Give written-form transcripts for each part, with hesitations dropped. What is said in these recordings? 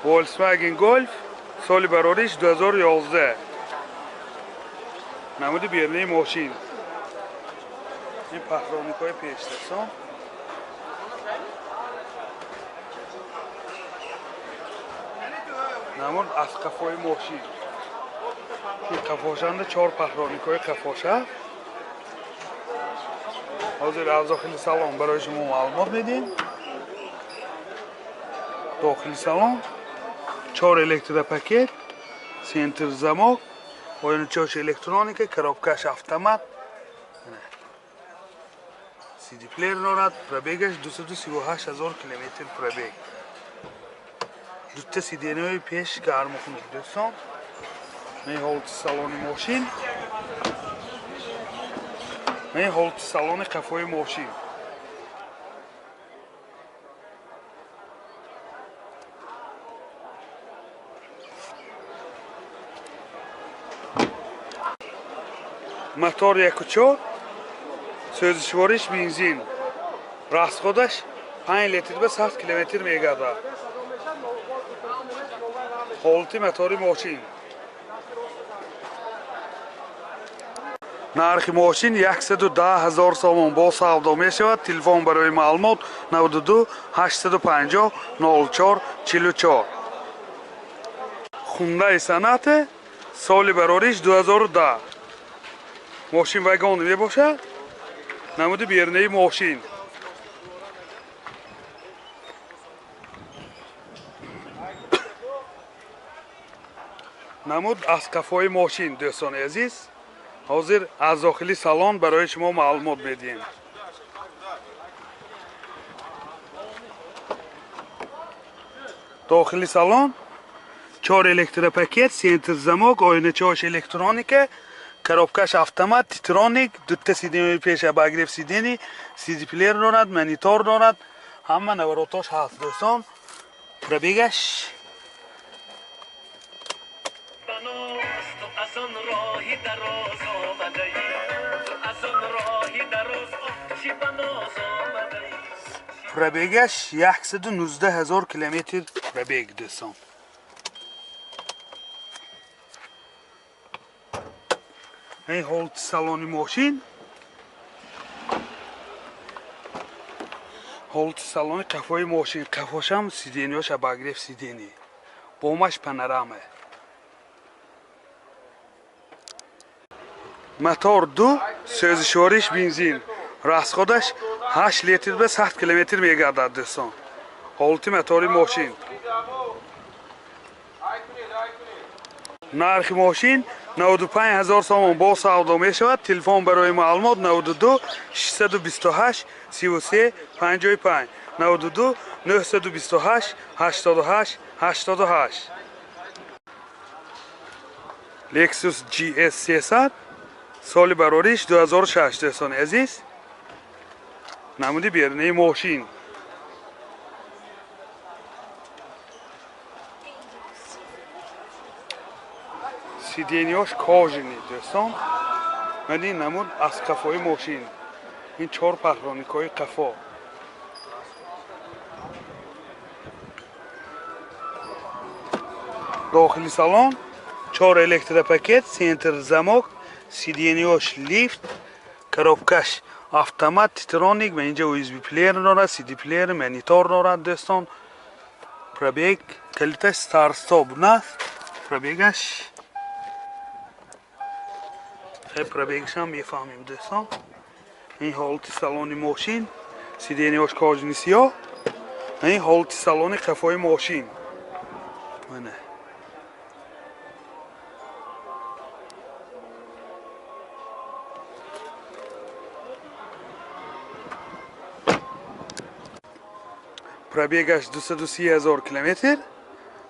Volkswagen Golf سال برارش 2011 نمود بیرنه ماشین این پهرانیک های پیش دستان نمود از قفای ماشین این قفاشنده 4 پهرانیک های قفاشه حاضر از داخل سالن برای شما معلومات میدیم داخل سالن 4 الکترو پاکت سنتر زماک پایان چاش الکترونیک کرابکش автомат CD پلیر دارد پرابیگش 238,000 کیلومتر پرابیگ دوتا CD های پیش گرم خونید دوستان این حالت سالن ماشین این حالت سالن قفای ماشین мотор 1.4 سوزشوارش بنزین расходش 5 لیتر به 100 کیلومتر میگردد حالت мотори ماشین нархи ماشین 110,000 сомон با савдо мешавад телефон барои маълумот 92 850 04 44 хундаи санъате соли барориш 2010 ماشین وگان میباشد نمود بیرنه ماشین نمود از قفای ماشین دوستان عزیز حاضر از داخلی سالن برای شما معلومات میدیم داخلی سالن 4 الکترو پاکت سنتر زماک آینه چاش الکترونیک коробкаш автомат титроник дута сидени пеша багриф сидени CD плеер дорад монитор дорад ҳама наворотош ҳаст дӯстон пробегаш пробегаш 119,000 километр пробег дӯстон این حالت سالن ماشین حالت سالن قفای ماشین قفاش هم سیدینیاش باگرف سیدینی بومش پانورامه мотор 2 سوزشوارش بنزین расходش 8 لیتر به 100 کیلومتر میگردد دوستان حالت мотори ماشین нархи ماشین 95,000 сомон با савдо мешавад телефон барои маълумот 92 628 33 55 92 928 88 88 Lexus GS 300 соли барориш 2006 دوستان عزیز نمودی بیرنه ماشین سیدینیاش کاژنی دوستان ولی نمود از قفای ماشین این 4 پهرانیک های قفا داخلی سالن 4 الکترو پاکت سنتر زماک سیدینیاش لیفت коробкаш автомат титроник و اینجا USB پلیر دارد CD پلیر مانیتور دارد دوستان پرابیگ کلیتش ستار استاپ نه پرابیگش پرابیگش هم میفهمیم دوستان این حالت سالن ماشین سیدینیاش کاژنی سیاه این حالت سالن قفای ماشین نه пробегаш 230,000 километр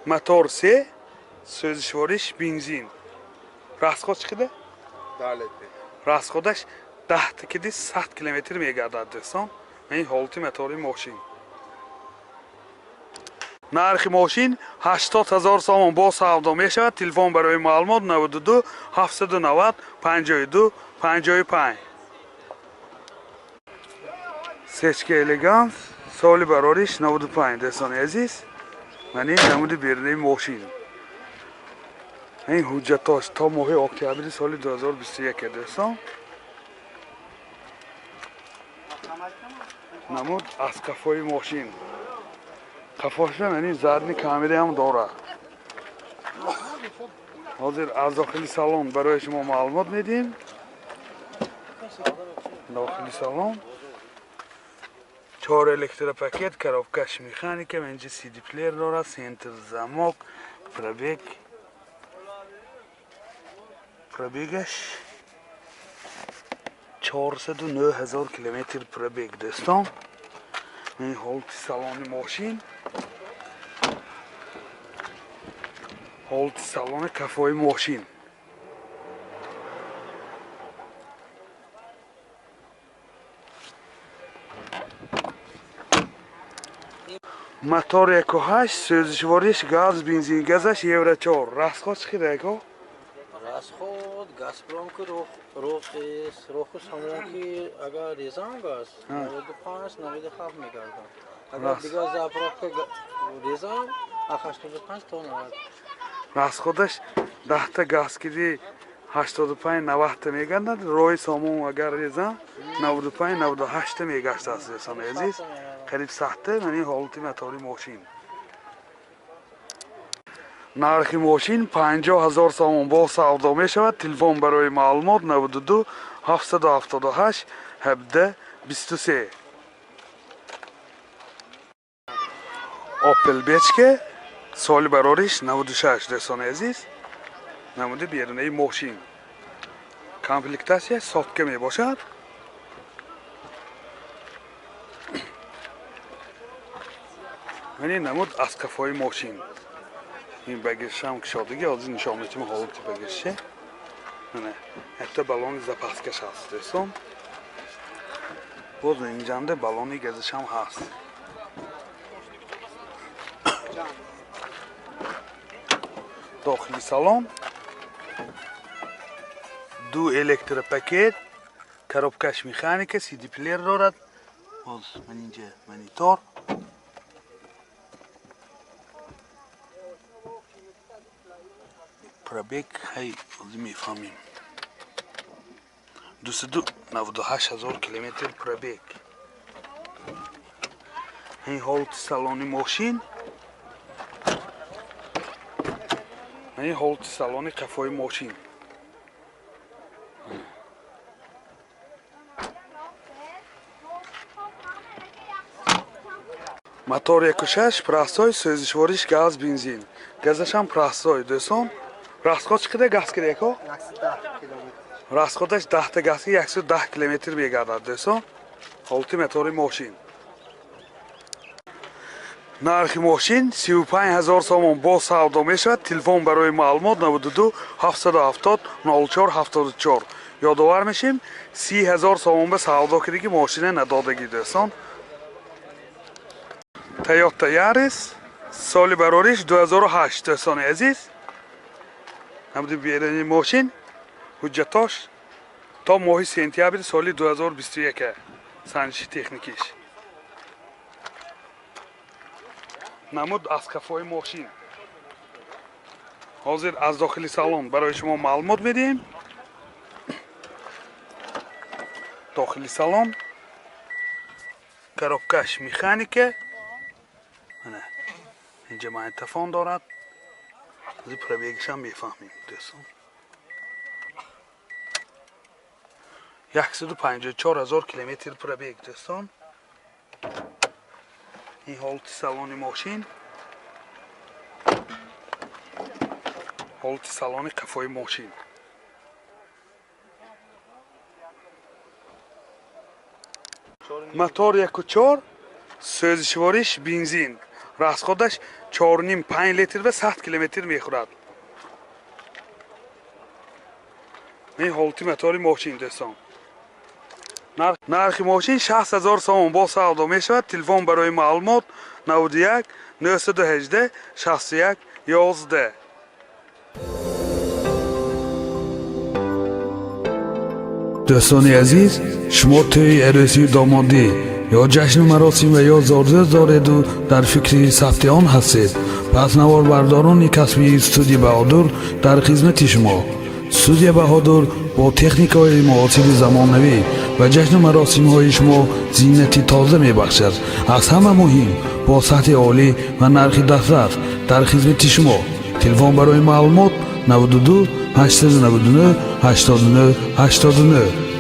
мотор 3 сӯзишвориш бензин расход чӣ қадар расходаш 10 такиди 100 километр мегардад дӯстон این حالت мотори ماشین нархи ماشین 80,000 сомон با савдо мешавад телефон барои маълумот 92 790 52 55 сечка элеганс соли барориш 95 дӯстони азиз یعنی نمود بیرونی ماشین این حجتاش تا ماه اکتبر سال 2021 دوستان نمود از کفای ماشین کفاش یعنی زرنی کاملی هم داره حاضر از داخلی سالن برای شما معلومات میدیم داخلی سالن 4 الکتروپاکت کاروبکش مکانیک اینجا سی دی پلیر داره سنتر زماک پربیگش 409,000 کیلومتر پربیگ دوستان این هولت سالن ماشین هولت سالن کفای ماشین мотор 1.8 سوزشواریش گاز بنزین گازش یورو 4 расход چقدر اکو расход газпром ки роху самон ки агар резан газ 95 97 мегардад агар дигар заправка резан 85 то 90 расходаш 10 та газ киди 85 90 та мегардад рои самон агар резан 95 98 та мегашт аст достони азиз қариб 100 та яъни ҳолати мотори мошин нархи мошин 50,000 сомон бо савдо мешавад телефон барои маълумот 92 778 17 23 опел бечка соли барориш 96 достони азиз намуди берунаи мошин комплектасия сотка мебошад яъне намуд аз кафои мошин این بگیرش هم کشادگی از این نشان میتیم حالتی بگیرشه نه حتی بالون زپاسکش هست دوستان باز اینجانده بالونی گزش هم هست داخلی سالن دو الکتروپاکت کاروبکش مکانیک سی دی پلیر دارد باز من اینجا مانیتور پربیگ هی میفهمیم 298,000 کیلومتر پربیگ این هولت سالن ماشین این هولت سالن کفای ماشین мотор 1.6 простой сӯзишвориш газ бензин газаш ҳам простой до'стон расход чиқадар газ кирад ко 110 км расходаш 10 та газ 110 км мегардад до'стон ҳолати мотори мошин нархи мошин 35,000 сомон бо савдо мешавад телефон барои маълумот 92 770 04 74 ёдовар мешим 30,000 сомон ба савдокирии мошина надодагӣ до'стон Toyota Yaris соли барориш 2008 до'стони азиз намуди беруни мошин ҳуҷҷатош то моҳи сентябри соли 2021 санҷиши техникиш намуд аз кафои мошин ҳозир аз дохили салон барои шумо маълумот медиҳем дохили салон коробкаш механика اینجا مایتفون دارد از پربیگش هم میفهمیم دوستان 154,000 کیلومتر پربیگ دوستان این هولت سالن ماشین هولت سالن کفای ماشین мотор 1.4 سوزشواریش بنزین расходаш 4.5 литр ва 100 километр мехӯрад این ҳолати мотори мошин до'стон нархи мошин 60,000 сомон бо савдо мешавад телефон барои маълумот 91 918 61 11 دوستانی عزیز شما توی عروسی دامادی یا جشن مراسم و یا زارزه دارید و در فکر ثبت آن هستید پس‌نواربرداران کسبی استودیو بهادر در خدمت شما. استودیو بهادر با تکنیک‌های معاصر زمانوی و جشن مراسم‌های شما زینتی تازه می‌بخشد. از همه مهم با سطح عالی و نرخ دسترس در خدمت شما. تلفن برای معلومات 92 899 89 89.